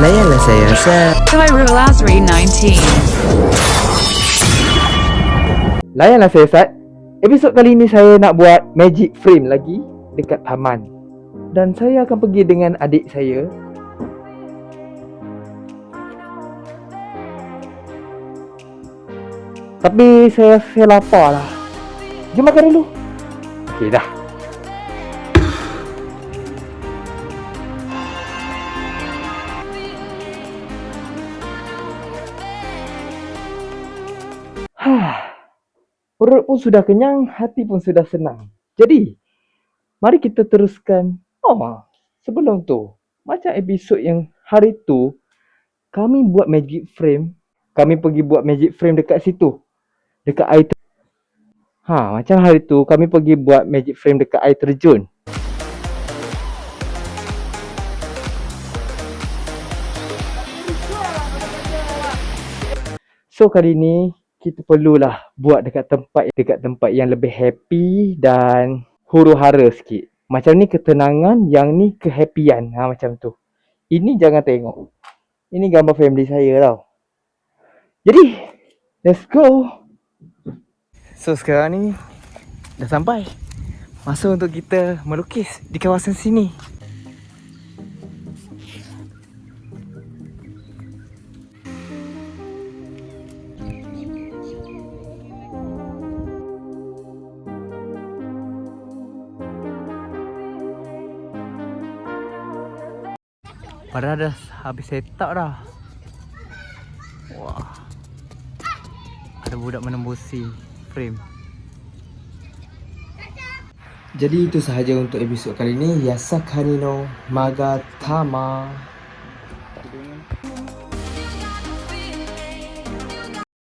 Layanlah saya, Khairul Azri 19. Layanlah saya, Sat. Episod kali ini saya nak buat magic frame lagi dekat taman. Dan saya akan pergi dengan adik saya. Tapi saya lapar lah. Jom makan dulu. Okey dah. Perut pun sudah kenyang, hati pun sudah senang. Jadi, mari kita teruskan. Sebelum tu, macam episod yang hari tu, kami buat magic frame. Kami pergi buat magic frame dekat situ. Dekat air macam hari tu, kami pergi buat magic frame dekat air terjun. So, kali ni, kita perlulah buat dekat tempat yang lebih happy dan huru-hara sikit. Macam ni ketenangan, yang ni kehappyan. Macam tu. Ini jangan tengok. Ini gambar family saya tau. Jadi, let's go. So, sekarang ni dah sampai. Masa untuk kita melukis di kawasan sini. Padahal dah habis set up dah. Wah. Ada budak menembusi frame. Jadi itu sahaja untuk episod kali ini. Yasakani no Magatama.